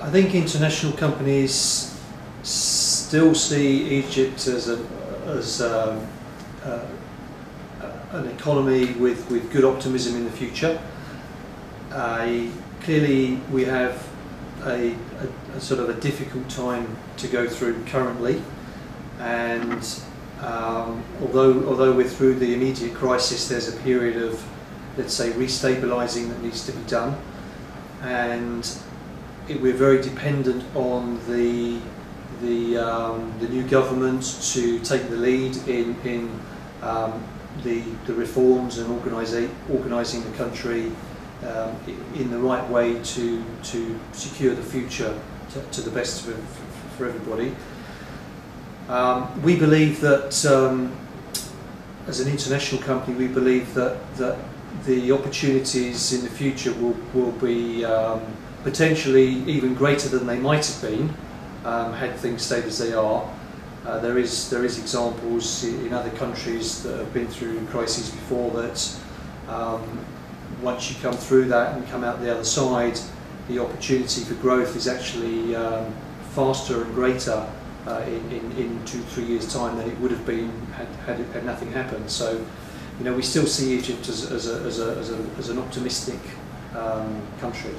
I think international companies still see Egypt as an economy with good optimism in the future. Clearly we have a sort of a difficult time to go through currently, and although we're through the immediate crisis, there's a period of, let's say, restabilising that needs to be done, and we're very dependent on the new government to take the lead in the reforms and organising the country in the right way to secure the future to the best for everybody. We believe that as an international company, we believe that the opportunities in the future will be potentially even greater than they might have been had things stayed as they are. There is examples in other countries that have been through crises before that once you come through that and come out the other side, the opportunity for growth is actually faster and greater in 2-3 years' time than it would have been had nothing happened. So, you know, we still see Egypt as an optimistic country.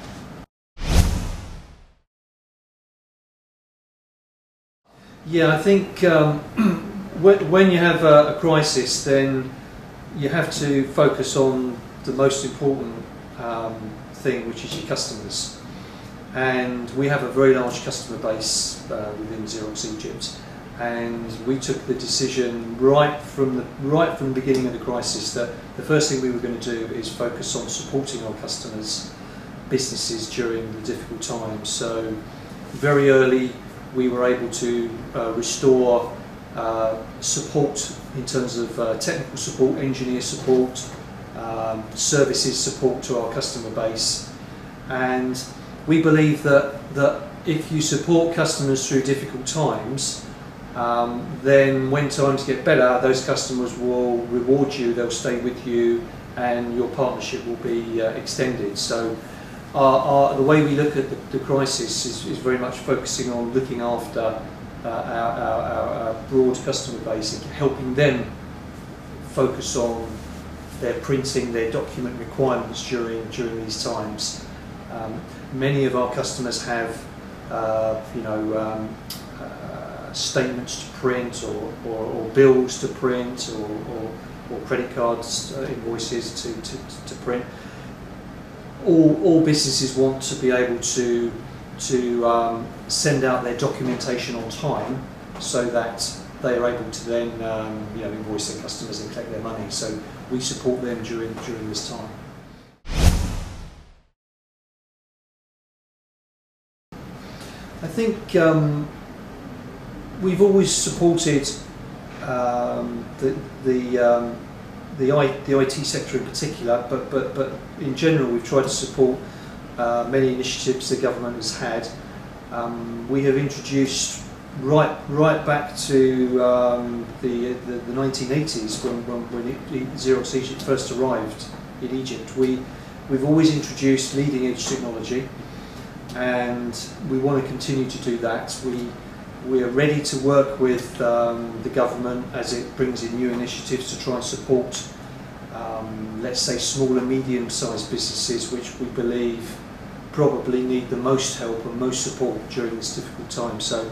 Yeah, I think when you have a crisis, then you have to focus on the most important thing, which is your customers. And we have a very large customer base within Xerox Egypt, and we took the decision right from the beginning of the crisis that the first thing we were going to do is focus on supporting our customers' businesses during the difficult times. So very early we were able to restore support in terms of technical support, engineer support, services support to our customer base. And we believe that if you support customers through difficult times, then when times get better, those customers will reward you, they'll stay with you, and your partnership will be extended. So the way we look at the crisis is very much focusing on looking after our broad customer base and helping them focus on their printing, their document requirements during these times. Many of our customers have statements to print or bills to print or credit cards, invoices to print. All businesses want to be able to send out their documentation on time, so that they are able to then invoice their customers and collect their money. So we support them during this time. I think we've always supported the IT sector in particular, but in general we've tried to support many initiatives the government has had. We have introduced right back to the 1980s when Xerox Egypt first arrived in Egypt. We've always introduced leading edge technology, and we want to continue to do that. We are ready to work with the government as it brings in new initiatives to try and support, let's say, small and medium-sized businesses, which we believe probably need the most help and most support during this difficult time. So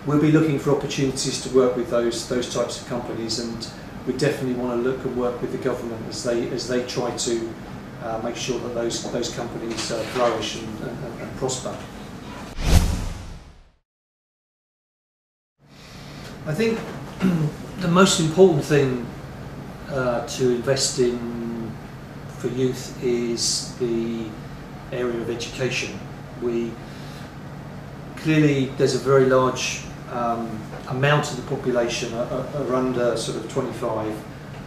we'll be looking for opportunities to work with those types of companies, and we definitely want to look and work with the government as they try to make sure that those companies flourish and prosper. I think the most important thing to invest in for youth is the area of education. Clearly there's a very large amount of the population are under sort of 25,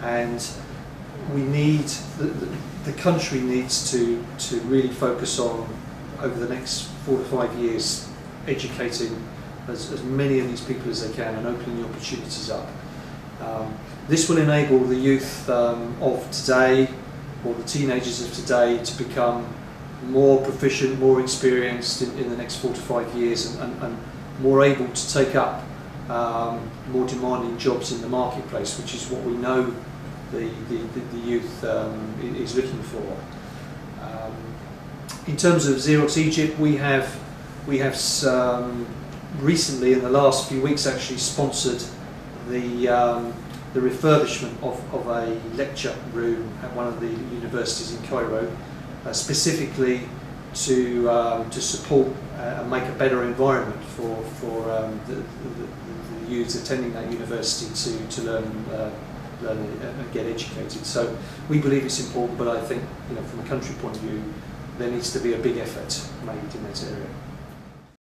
and we need the country needs to really focus on, over the next 4 to 5 years, educating as many of these people as they can and opening the opportunities up. This will enable the youth of today, or the teenagers of today, to become more proficient, more experienced in the next 4 to 5 years, and more able to take up more demanding jobs in the marketplace, which is what we know the youth is looking for. In terms of Xerox Egypt, we have recently, in the last few weeks, actually sponsored the refurbishment of a lecture room at one of the universities in Cairo, specifically to support and make a better environment for the youths attending that university to learn and get educated. So we believe it's important, but I think, from a country point of view, there needs to be a big effort made in that area.